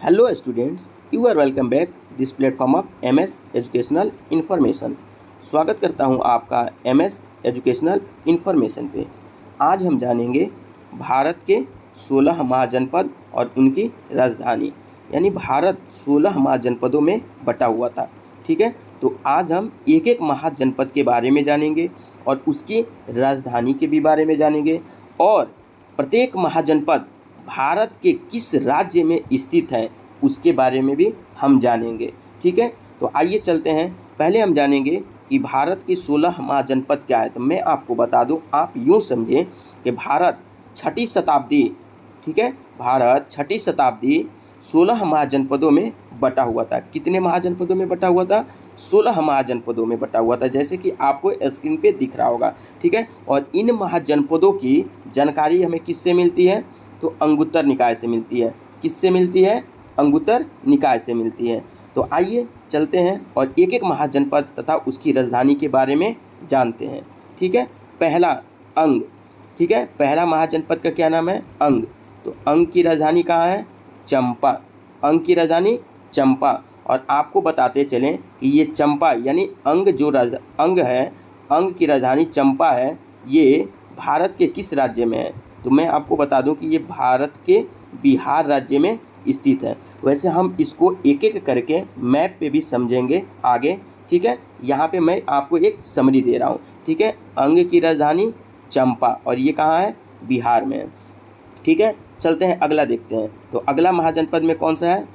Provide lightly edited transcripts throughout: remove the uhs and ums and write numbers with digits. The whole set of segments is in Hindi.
Hello students, you are welcome back this platform of MS educational information. स्वागत करता हूं आपका MS एजुकेशनल इन्फॉर्मेशन पे। आज हम जानेंगे भारत के 16 महाजनपद और उनकी राजधानी। यानी भारत 16 महाजनपदों में बटा हुआ था। ठीक है, तो आज हम एक एक महाजनपद के बारे में जानेंगे और उसकी राजधानी के भी बारे में जानेंगे और प्रत्येक महाजनपद भारत के किस राज्य में स्थित है उसके बारे में भी हम जानेंगे। ठीक है, तो आइए चलते हैं। पहले हम जानेंगे कि भारत के 16 महाजनपद क्या है। तो मैं आपको बता दूं, आप यूँ समझें कि भारत 6ठी शताब्दी, ठीक है, भारत 6ठी शताब्दी 16 महाजनपदों में बटा हुआ था। कितने महाजनपदों में बटा हुआ था? 16 महाजनपदों में बटा हुआ था, जैसे कि आपको स्क्रीन पे दिख रहा होगा। ठीक है, और इन महाजनपदों की जानकारी हमें किससे मिलती है? तो अंगुत्तर निकाय से मिलती है। किससे मिलती है? अंगुत्तर निकाय से मिलती है। तो आइए चलते हैं और एक एक महाजनपद तथा उसकी राजधानी के बारे में जानते हैं। ठीक है, पहला अंग। ठीक है, पहला महाजनपद का क्या नाम है? अंग। तो अंग की राजधानी कहाँ है? चंपा। अंग की राजधानी चंपा। और आपको बताते चलें कि ये चंपा यानी अंग जो अंग है, अंग की राजधानी चंपा है, ये भारत के किस राज्य में है? तो मैं आपको बता दूं कि ये भारत के बिहार राज्य में स्थित है। वैसे हम इसको एक एक करके मैप पे भी समझेंगे आगे। ठीक है, यहाँ पे मैं आपको एक समरी दे रहा हूँ। ठीक है, अंग की राजधानी चंपा और ये कहाँ है? बिहार में है। ठीक है, चलते हैं अगला देखते हैं। तो अगला महाजनपद में कौन सा है?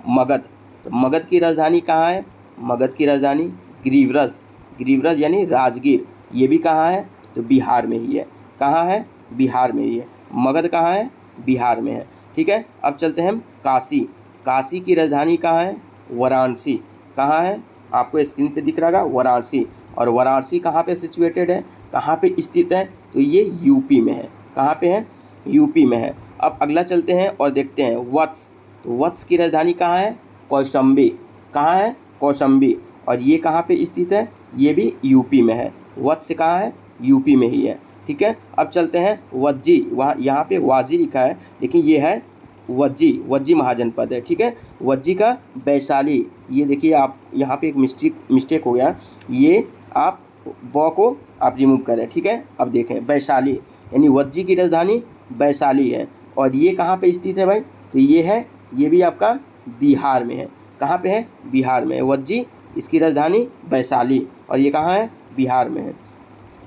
मगध। तो मगध की राजधानी कहाँ है? मगध की राजधानी गिरिव्रज। गिरिव्रज यानी राजगीर, ये भी कहाँ है? तो बिहार में ही है। कहाँ है? बिहार में ही है। मगध कहाँ है? बिहार में है। ठीक है, अब चलते हैं हम काशी। काशी की राजधानी कहाँ है? वाराणसी। कहाँ है? आपको स्क्रीन पे दिख रहा होगा वाराणसी। और वाराणसी कहाँ पे सिचुएटेड है? कहाँ पे स्थित है? तो ये यूपी में है। कहाँ पे है? यूपी में है। अब अगला चलते हैं और देखते हैं वत्स। तो वत्स की राजधानी कहाँ है? कौशाम्बी। कहाँ है? कौशाम्बी। और ये कहाँ पे स्थित है? ये भी यूपी में है। वत्स कहाँ है? यूपी में ही है। ठीक है, अब चलते हैं वज्जी। वहाँ यहाँ पे वाजी लिखा है लेकिन ये है वज्जी। वज्जी महाजनपद है। ठीक है, वज्जी का वैशाली। ये देखिए, आप यहाँ पे एक मिस्टेक हो गया, ये आप ब को आप रिमूव करें। ठीक है, अब देखें वैशाली यानी वज्जी की राजधानी वैशाली है। और ये कहाँ पे स्थित है भाई? तो ये है, ये भी आपका बिहार में है। कहाँ पे है? बिहार में है वज्जी, इसकी राजधानी वैशाली और ये कहाँ है? बिहार में है।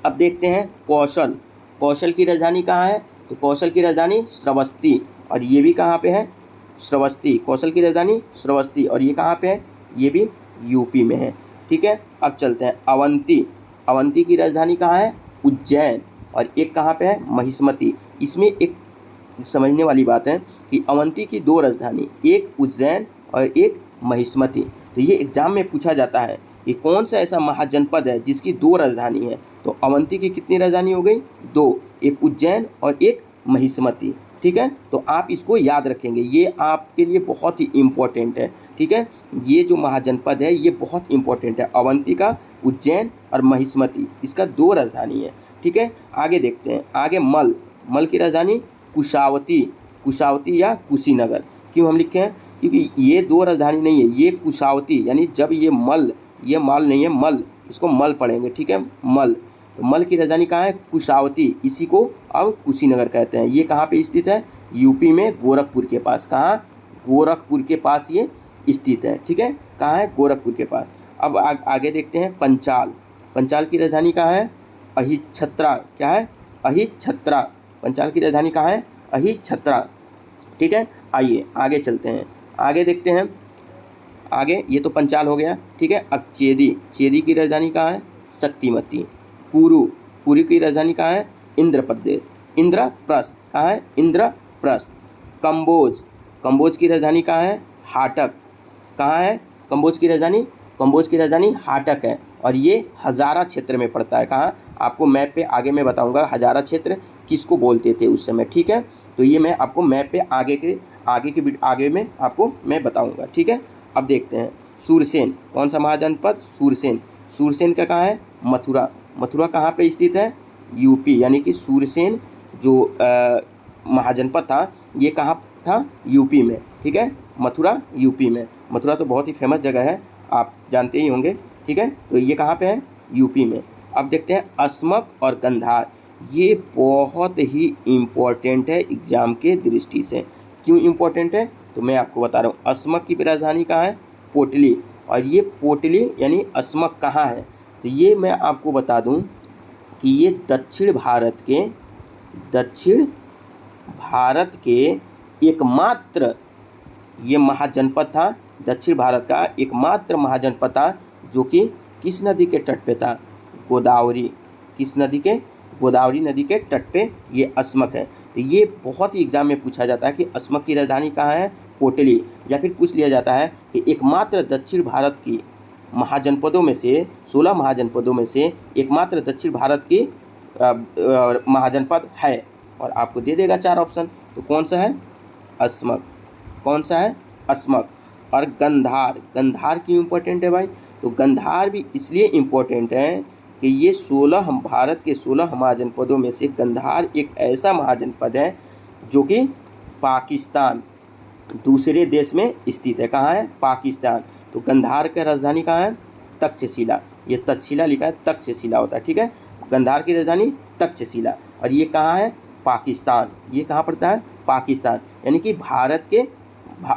अब देखते हैं कौशल। कौशल की राजधानी कहाँ है? तो कौशल की राजधानी श्रावस्ती और ये भी कहाँ पे है? श्रावस्ती। कौशल की राजधानी श्रावस्ती और ये कहाँ पे है? ये भी यूपी में है। ठीक है, अब चलते हैं अवंती। अवंती की राजधानी कहाँ है? उज्जैन और एक कहाँ पे है? महिष्मती। इसमें एक समझने वाली बात है कि अवंती की दो राजधानी, एक उज्जैन और एक महिष्मती। तो ये एग्जाम में पूछा जाता है कि कौन सा ऐसा महाजनपद है जिसकी दो राजधानी है। तो अवंती की कितनी राजधानी हो गई? दो, एक उज्जैन और एक महिष्मती। ठीक है, तो आप इसको याद रखेंगे, ये आपके लिए बहुत ही इम्पोर्टेंट है। ठीक है, ये जो महाजनपद है ये बहुत इंपॉर्टेंट है। अवंती का, उज्जैन और महिष्मती, इसका दो राजधानी है। ठीक है, आगे देखते हैं। आगे मल। मल की राजधानी कुशावती। कुशावती या कुशीनगर। क्यों हम लिखे हैं? क्योंकि ये दो राजधानी नहीं है, ये कुशावती यानी जब ये मल, ये माल नहीं है मल, इसको मल पढ़ेंगे। ठीक है, मल। तो मल की राजधानी कहाँ है? कुशावती। इसी को अब कुशीनगर कहते हैं। ये कहाँ पे स्थित है? यूपी में गोरखपुर के पास। कहाँ? गोरखपुर के पास ये स्थित है। ठीक है, कहाँ है? गोरखपुर के पास। अब आगे देखते हैं पंचाल। पंचाल की राजधानी कहाँ है? अहिछत्रा। क्या है? अहिछत्रा। पंचाल की राजधानी कहाँ है? अहिछत्रा। ठीक है, आइए आगे चलते हैं। आगे देखते हैं। आगे ये तो पंचाल हो गया। ठीक है, अब चेदी। चेदी की राजधानी कहाँ है? शक्तिमती। पुरू। पुरी की राजधानी कहाँ है? इंद्रप्रदेश। इंद्रप्रस्थ। कहाँ है? इंद्रप्रस्थ। कंबोज। कंबोज की राजधानी कहाँ है? हाटक। कहाँ है कंबोज की राजधानी? कंबोज की राजधानी हाटक है और ये हज़ारा क्षेत्र में पड़ता है। कहाँ? आपको मैप पे आगे मैं बताऊंगा हज़ारा क्षेत्र किसको बोलते थे उस समय। ठीक है, तो ये मैं आपको मैप पे आगे में आपको मैं बताऊंगा। ठीक है, अब देखते हैं सूरसेन। कौन सा महाजनपद? सूरसेन। सूरसेन का कहाँ है? मथुरा। मथुरा कहाँ पे स्थित है? यूपी। यानी कि सूरसेन जो महाजनपद था ये कहाँ था यूपी में, ठीक है, मथुरा यूपी में। मथुरा तो बहुत ही फेमस जगह है, आप जानते ही होंगे, ठीक है। तो ये कहाँ पे है? यूपी में। अब देखते हैं अस्मक और गंधार, ये बहुत ही इम्पोर्टेंट है एग्जाम के दृष्टि से। क्यों इम्पोर्टेंट है? तो मैं आपको बता रहा हूँ। अस्मक की राजधानी कहाँ है? पोटली। और ये पोटली यानी अस्मक कहाँ है? तो ये मैं आपको बता दूँ कि ये दक्षिण भारत के एकमात्र ये महाजनपद था, दक्षिण भारत का एकमात्र महाजनपद था जो कि किस नदी के तट पे था? गोदावरी। किस नदी के? गोदावरी नदी के तट पे ये अस्मक है। तो ये बहुत ही एग्जाम में पूछा जाता है कि अस्मक की राजधानी कहाँ है? पोटली। या फिर पूछ लिया जाता है कि एकमात्र दक्षिण भारत की महाजनपदों में से 16 महाजनपदों में से एकमात्र दक्षिण भारत की महाजनपद है, और आपको दे देगा 4 ऑप्शन। तो कौन सा है? अस्मक। कौन सा है? अस्मक। और गंधार, गंधार क्यों इम्पोर्टेंट है भाई? तो गंधार भी इसलिए इम्पोर्टेंट है कि ये 16 भारत के 16 महाजनपदों में से गंधार एक ऐसा महाजनपद है जो कि पाकिस्तान दूसरे देश में स्थित है। कहाँ है? पाकिस्तान। तो गंधार का राजधानी कहाँ है? तक्षशिला। ये तक्षशिला लिखा है, तक्षशिला होता है, ठीक है। गंधार की राजधानी तक्षशिला। और ये कहाँ है? पाकिस्तान। ये कहाँ पड़ता है? पाकिस्तान, यानी कि भारत के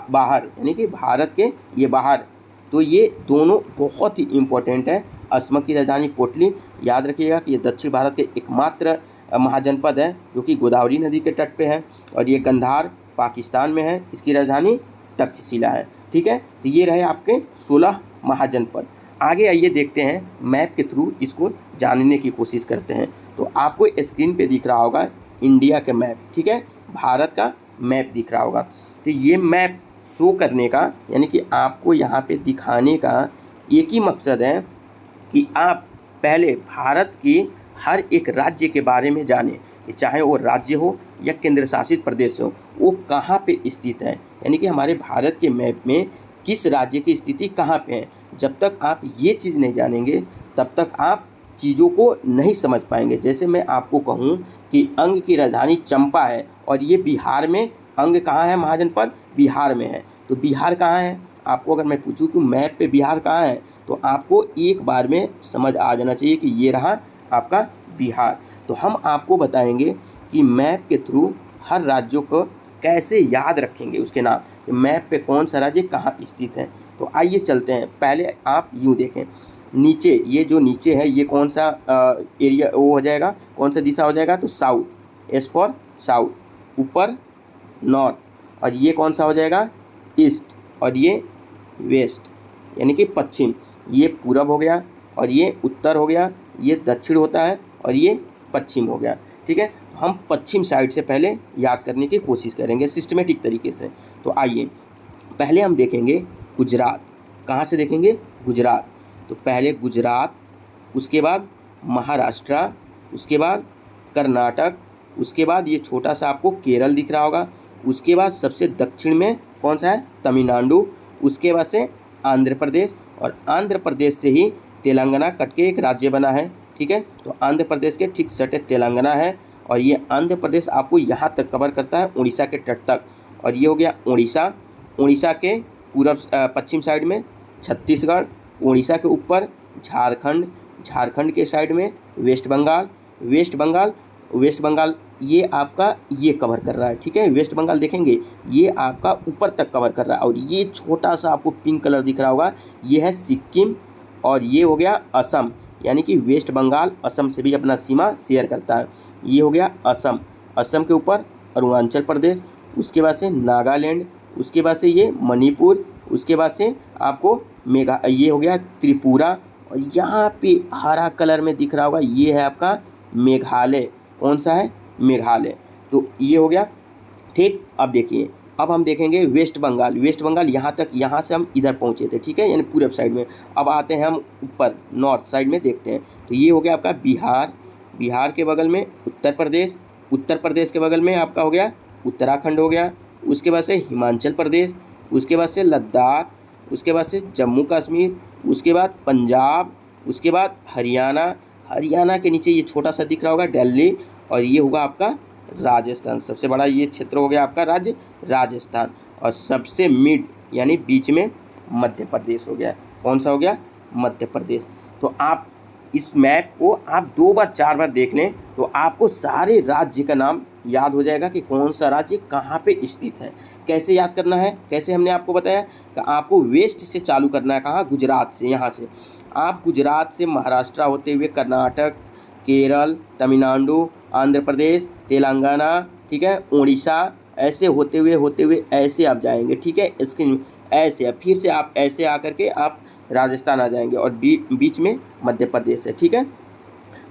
बाहर, यानी कि भारत के ये बाहर। तो ये दोनों बहुत ही इम्पोर्टेंट है। अस्मक की राजधानी पोटली, याद रखिएगा कि ये दक्षिण भारत के एकमात्र महाजनपद है जो कि गोदावरी नदी के तट पे है। और ये गंधार पाकिस्तान में है, इसकी राजधानी तक्षशिला है, ठीक है। तो ये रहे आपके 16 महाजनपद। आगे आइए देखते हैं, मैप के थ्रू इसको जानने की कोशिश करते हैं। तो आपको स्क्रीन पे दिख रहा होगा इंडिया का मैप, ठीक है, भारत का मैप दिख रहा होगा। तो ये मैप शो करने का, यानी कि आपको यहाँ पे दिखाने का एक ही मकसद है कि आप पहले भारत की हर एक राज्य के बारे में जानें, कि चाहे वो राज्य हो या केंद्र शासित प्रदेश हो, वो कहाँ पे स्थित है, यानी कि हमारे भारत के मैप में किस राज्य की स्थिति कहाँ पे है। जब तक आप ये चीज़ नहीं जानेंगे तब तक आप चीज़ों को नहीं समझ पाएंगे। जैसे मैं आपको कहूँ कि अंग की राजधानी चंपा है और ये बिहार में, अंग कहाँ है महाजनपद? बिहार में है। तो बिहार कहाँ है? आपको अगर मैं पूछूं कि मैप पे बिहार कहाँ है, तो आपको एक बार में समझ आ जाना चाहिए कि ये रहा आपका बिहार। तो हम आपको बताएंगे कि मैप के थ्रू हर राज्यों को कैसे याद रखेंगे उसके नाम, कि मैप पे कौन सा राज्य कहाँ स्थित है। तो आइए चलते हैं। पहले आप यूँ देखें, नीचे, ये जो नीचे है ये कौन सा एरिया वो हो जाएगा, कौन सा दिशा हो जाएगा? तो साउथ, एस फॉर साउथ। ऊपर नॉर्थ, और ये कौन सा हो जाएगा? ईस्ट, और ये वेस्ट, यानी कि पश्चिम। ये पूरब हो गया, और ये उत्तर हो गया, ये दक्षिण होता है, और ये पश्चिम हो गया, ठीक है। तो हम पश्चिम साइड से पहले याद करने की कोशिश करेंगे सिस्टमेटिक तरीके से। तो आइए पहले हम देखेंगे गुजरात। कहाँ से देखेंगे? गुजरात। तो पहले गुजरात, उसके बाद महाराष्ट्र, उसके बाद कर्नाटक, उसके बाद ये छोटा सा आपको केरल दिख रहा होगा, उसके बाद सबसे दक्षिण में कौन सा है? तमिलनाडु, उसके बाद से आंध्र प्रदेश, और आंध्र प्रदेश से ही तेलंगाना कट के एक राज्य बना है, ठीक है। तो आंध्र प्रदेश के ठीक सटे तेलंगाना है, और ये आंध्र प्रदेश आपको यहाँ तक कवर करता है उड़ीसा के तट तक। और ये हो गया उड़ीसा। उड़ीसा के पूर्व पश्चिम साइड में छत्तीसगढ़, उड़ीसा के ऊपर झारखंड, झारखंड के साइड में वेस्ट बंगाल, वेस्ट बंगाल ये आपका ये कवर कर रहा है, ठीक है। वेस्ट बंगाल देखेंगे ये आपका ऊपर तक कवर कर रहा है। और ये छोटा सा आपको पिंक कलर दिख रहा होगा, ये है सिक्किम, और ये हो गया असम, यानी कि वेस्ट बंगाल असम से भी अपना सीमा शेयर करता है। ये हो गया असम। असम के ऊपर अरुणाचल प्रदेश, उसके बाद से नागालैंड, उसके बाद से ये मणिपुर, उसके बाद से आपको ये हो गया त्रिपुरा, और यहाँ पे हरा कलर में दिख रहा होगा ये है आपका मेघालय। कौन सा है? मेघालय। तो ये हो गया, ठीक। अब देखिए, अब हम देखेंगे वेस्ट बंगाल। वेस्ट बंगाल यहाँ तक, यहाँ से हम इधर पहुँचे थे, ठीक है, यानी पूरब साइड में। अब आते हैं हम ऊपर नॉर्थ साइड में देखते हैं। तो ये हो गया आपका बिहार, बिहार के बगल में उत्तर प्रदेश, उत्तर प्रदेश के बगल में आपका हो गया उत्तराखंड हो गया, उसके बाद से हिमाचल प्रदेश, उसके बाद से लद्दाख, उसके बाद से जम्मू कश्मीर, उसके बाद पंजाब, उसके बाद हरियाणा। हरियाणा के नीचे ये छोटा सा दिख रहा होगा दिल्ली, और ये होगा आपका राजस्थान। सबसे बड़ा ये क्षेत्र हो गया आपका राज्य राजस्थान, और सबसे मिड यानी बीच में मध्य प्रदेश हो गया। कौन सा हो गया? मध्य प्रदेश। तो आप इस मैप को आप 2 बार 4 बार देख लें तो आपको सारे राज्य का नाम याद हो जाएगा कि कौन सा राज्य कहाँ पे स्थित है। कैसे याद करना है? कैसे हमने आपको बताया कि आपको वेस्ट से चालू करना है। कहाँ? गुजरात से। यहाँ से आप गुजरात से महाराष्ट्र होते हुए कर्नाटक, केरल, तमिलनाडु, आंध्र प्रदेश, तेलंगाना, ठीक है, उड़ीसा, ऐसे होते हुए ऐसे आप जाएंगे, ठीक है। इसके ऐसे फिर से आप ऐसे आकर के आप राजस्थान आ जाएंगे, और बीच में मध्य प्रदेश है, ठीक है।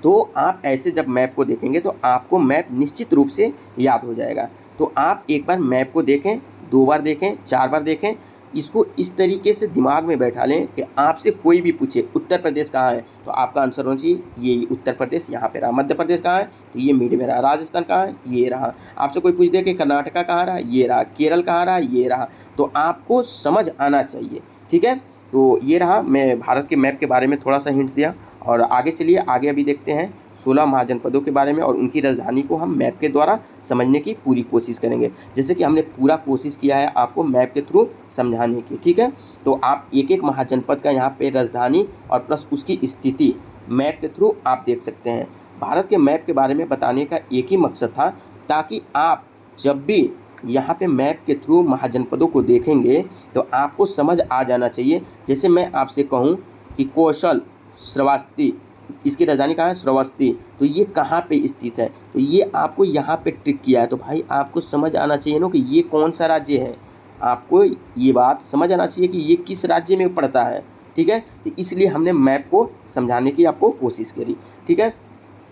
तो आप ऐसे जब मैप को देखेंगे तो आपको मैप निश्चित रूप से याद हो जाएगा। तो आप एक बार मैप को देखें, 2 बार देखें, 4 बार देखें, इसको इस तरीके से दिमाग में बैठा लें कि आपसे कोई भी पूछे उत्तर प्रदेश कहाँ है तो आपका आंसर होना चाहिए ये उत्तर प्रदेश यहाँ पे रहा। मध्य प्रदेश कहाँ है तो ये मिड में रहा। राजस्थान कहाँ है? ये रहा। आपसे कोई पूछ दे कि कर्नाटका कहाँ रहा? ये रहा। केरल कहाँ रहा? ये रहा। तो आपको समझ आना चाहिए, ठीक है। तो ये रहा, मैं भारत के मैप के बारे में थोड़ा सा हिंट दिया। और आगे चलिए, आगे अभी देखते हैं 16 महाजनपदों के बारे में, और उनकी राजधानी को हम मैप के द्वारा समझने की पूरी कोशिश करेंगे। जैसे कि हमने पूरा कोशिश किया है आपको मैप के थ्रू समझाने की, ठीक है। तो आप एक एक महाजनपद का यहाँ पे राजधानी और प्लस उसकी स्थिति मैप के थ्रू आप देख सकते हैं। भारत के मैप के बारे में बताने का एक ही मकसद था, ताकि आप जब भी यहाँ पे मैप के थ्रू महाजनपदों को देखेंगे तो आपको समझ आ जाना चाहिए। जैसे मैं आपसे कहूँ कि कौशल श्रावस्ती, इसकी राजधानी कहाँ है? श्रावस्ती। तो ये कहाँ पे स्थित है? तो ये आपको यहाँ पे ट्रिक किया है। तो भाई आपको समझ आना चाहिए ना कि ये कौन सा राज्य है। आपको ये बात समझ आना चाहिए कि ये किस राज्य में पड़ता है, ठीक है। तो इसलिए हमने मैप को समझाने की आपको कोशिश करी, ठीक है।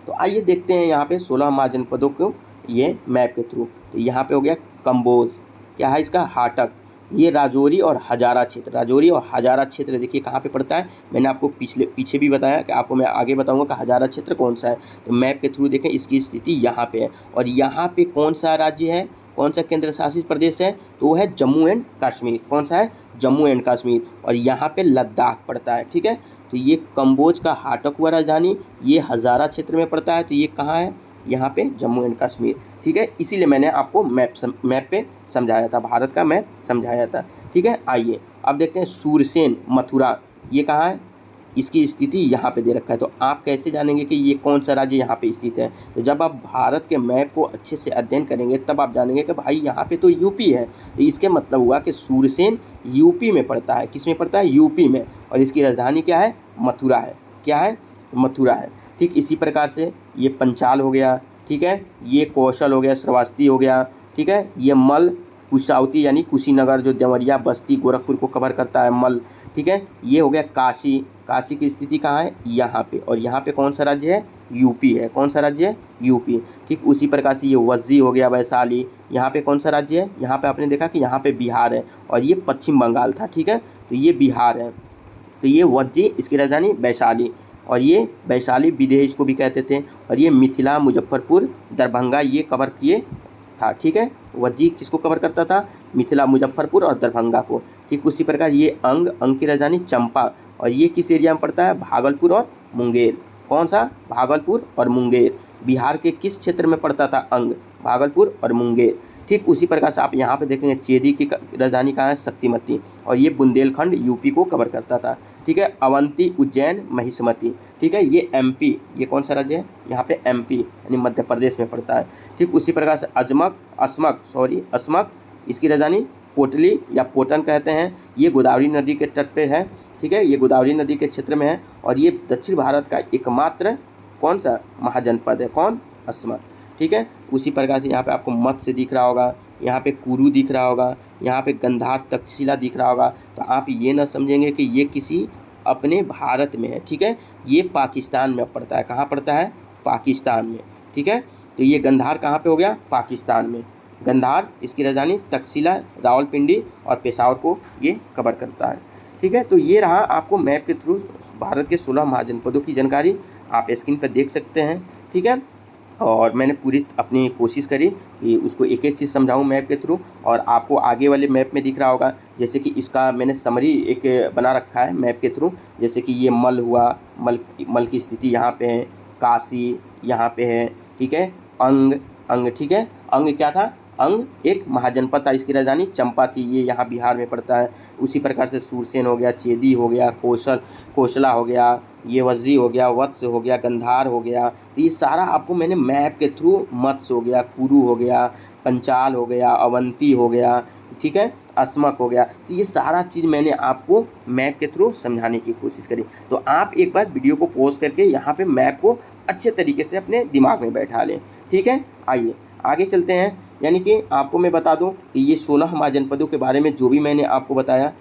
तो आइए देखते हैं यहाँ पे 16 महाजनपदों को ये मैप के थ्रू। तो यहाँ पे हो गया कंबोज, क्या है इसका? हाटक। ये राजौरी और हजारा क्षेत्र, राजौरी और हजारा क्षेत्र देखिए कहाँ पे पड़ता है। मैंने आपको पीछे भी बताया कि आपको मैं आगे बताऊंगा कि हजारा क्षेत्र कौन सा है। तो मैप के थ्रू देखें इसकी स्थिति यहाँ पे है। और यहाँ पे कौन सा राज्य है, कौन सा केंद्र शासित प्रदेश है? तो वो है जम्मू एंड कश्मीर। कौन सा है? जम्मू एंड कश्मीर। और यहाँ पे लद्दाख पड़ता है, ठीक है। तो ये कंबोज का हाटक हुआ राजधानी, ये हजारा क्षेत्र में पड़ता है। तो ये कहाँ है? यहाँ पे जम्मू एंड कश्मीर, ठीक है। इसीलिए मैंने आपको मैप पे समझाया था, भारत का मैप समझाया था, ठीक है। आइए अब देखते हैं सूरसेन मथुरा, ये कहाँ है? इसकी स्थिति यहाँ पे दे रखा है। तो आप कैसे जानेंगे कि ये कौन सा राज्य यहाँ पे स्थित है? तो जब आप भारत के मैप को अच्छे से अध्ययन करेंगे तब आप जानेंगे कि भाई यहाँ पे तो यूपी है। तो इसके मतलब हुआ कि सूरसेन यूपी में पड़ता है। किस में पड़ता है? यूपी में। और इसकी राजधानी क्या है? मथुरा है। क्या है? मथुरा है। ठीक इसी प्रकार से ये पंचाल हो गया, ठीक है। ये कौशल हो गया, श्रावस्ती हो गया, ठीक है। ये मल कुशावती यानी कुशीनगर जो देवरिया, बस्ती, गोरखपुर को कवर करता है, मल, ठीक है। ये हो गया काशी, काशी की स्थिति कहाँ है? यहाँ पे। और यहाँ पे कौन सा राज्य है? यूपी है। कौन सा राज्य है? यूपी। ठीक उसी प्रकार से ये वज्जी हो गया, वैशाली, यहाँ पे कौन सा राज्य है? यहाँ पे आपने देखा कि यहाँ पे बिहार है, और ये पश्चिम बंगाल था, ठीक है। तो ये बिहार है। तो ये वज्जी, इसकी राजधानी वैशाली, और ये वैशाली विदेह इसको भी कहते थे। और ये मिथिला, मुजफ्फरपुर, दरभंगा ये कवर किए था, ठीक है। वज्जी किसको कवर करता था? मिथिला, मुजफ्फरपुर और दरभंगा को। ठीक उसी प्रकार ये अंग की राजधानी चंपा, और ये किस एरिया में पड़ता है? भागलपुर और मुंगेर। कौन सा? भागलपुर और मुंगेर। बिहार के किस क्षेत्र में पड़ता था अंग? भागलपुर और मुंगेर। ठीक उसी प्रकार से आप यहाँ पे देखेंगे चेदी की राजधानी कहाँ है? शक्तिमती, और ये बुंदेलखंड यूपी को कवर करता था, ठीक है। अवंती, उज्जैन, महिष्मती, ठीक है। ये एमपी, ये कौन सा राज्य है? यहाँ पे एमपी यानी मध्य प्रदेश में पड़ता है। ठीक उसी प्रकार से अस्मक, इसकी राजधानी पोटली या पोटन कहते हैं। ये गोदावरी नदी के तट पे है, ठीक है। ये गोदावरी नदी के क्षेत्र में है, और ये दक्षिण भारत का एकमात्र कौन सा महाजनपद है? कौन? अस्मक, ठीक है। उसी प्रकार से यहाँ पे आपको मत्स्य दिख रहा होगा, यहाँ पे कुरु दिख रहा होगा, यहाँ पे गंधार तक्षशिला दिख रहा होगा। तो आप ये ना समझेंगे कि ये किसी अपने भारत में है, ठीक है। ये पाकिस्तान में पड़ता है। कहाँ पड़ता है? पाकिस्तान में, ठीक है। तो ये गंधार कहाँ पे हो गया? पाकिस्तान में। गंधार, इसकी राजधानी तक्षशिला, रावलपिंडी और पेशावर को ये कवर करता है, ठीक है। तो ये रहा आपको मैप के थ्रू भारत के 16 महाजनपदों की जानकारी, आप स्क्रीन पर देख सकते हैं, ठीक है। और मैंने पूरी अपनी कोशिश करी कि उसको एक एक चीज़ समझाऊं मैप के थ्रू, और आपको आगे वाले मैप में दिख रहा होगा। जैसे कि इसका मैंने समरी एक बना रखा है मैप के थ्रू। जैसे कि ये मल हुआ, मल की स्थिति यहाँ पे है, काशी यहाँ पे है, ठीक है। अंग, अंग, ठीक है। अंग क्या था? अंग एक महाजनपद था, इसकी राजधानी चंपा थी, ये यहाँ बिहार में पड़ता है। उसी प्रकार से सूरसेन हो गया, चेदी हो गया, कोसला हो गया, ये वज्जी हो गया, वत्स हो गया, गंधार हो गया। तो ये सारा आपको मैंने मैप के थ्रू, मत्स्य हो गया, कुरु हो गया, पंचाल हो गया, अवंती हो गया, ठीक है, अस्मक हो गया। तो ये सारा चीज़ मैंने आपको मैप के थ्रू समझाने की कोशिश करी। तो आप एक बार वीडियो को पॉज करके यहाँ पे मैप को अच्छे तरीके से अपने दिमाग में बैठा लें, ठीक है। आइए आगे चलते हैं। यानी कि आपको मैं बता दूं कि ये 16 महाजनपदों के बारे में जो भी मैंने आपको बताया,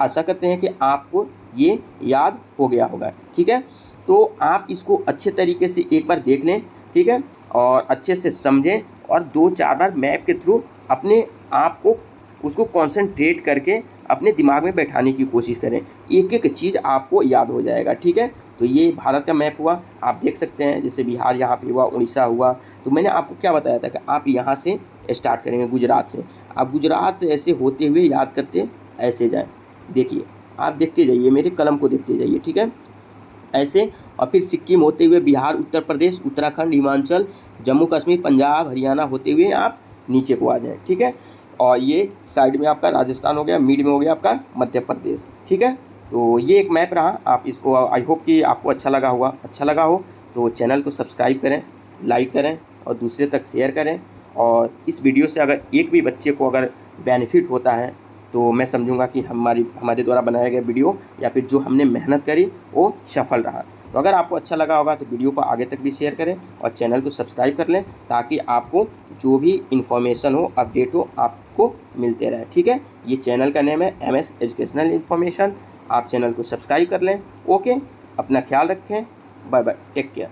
आशा करते हैं कि आपको ये याद हो गया होगा, ठीक है। तो आप इसको अच्छे तरीके से एक बार देख लें, ठीक है, और अच्छे से समझें और 2-4 बार मैप के थ्रू अपने आप को उसको कॉन्सेंट्रेट करके अपने दिमाग में बैठाने की कोशिश करें। एक एक चीज़ आपको याद हो जाएगा, ठीक है। तो ये भारत का मैप हुआ, आप देख सकते हैं, जैसे बिहार यहाँ पे हुआ, उड़ीसा हुआ। तो मैंने आपको क्या बताया था कि आप यहाँ से स्टार्ट करेंगे, गुजरात से। आप गुजरात से ऐसे होते हुए याद करते ऐसे जाएँ। देखिए, आप देखते जाइए, मेरे कलम को देखते जाइए, ठीक है, ऐसे। और फिर सिक्किम होते हुए बिहार, उत्तर प्रदेश, उत्तराखंड, हिमाचल, जम्मू कश्मीर, पंजाब, हरियाणा होते हुए आप नीचे को आ जाएँ, ठीक है। और ये साइड में आपका राजस्थान हो गया, मिड में हो गया आपका मध्य प्रदेश, ठीक है। तो ये एक मैप रहा, आप इसको, आई होप कि आपको अच्छा लगा होगा। अच्छा लगा हो तो चैनल को सब्सक्राइब करें, लाइक करें और दूसरे तक शेयर करें। और इस वीडियो से अगर एक भी बच्चे को अगर बेनिफिट होता है तो मैं समझूंगा कि हमारे द्वारा बनाया गया वीडियो या फिर जो हमने मेहनत करी वो सफल रहा। तो अगर आपको अच्छा लगा होगा तो वीडियो को आगे तक भी शेयर करें और चैनल को सब्सक्राइब कर लें, ताकि आपको जो भी इन्फॉर्मेशन हो, अपडेट हो, आपको मिलते रहे, ठीक है। ये चैनल का नेम है MS एजुकेशनल इन्फॉर्मेशन। आप चैनल को सब्सक्राइब कर लें। ओके, अपना ख्याल रखें, बाय बाय, टेक केयर।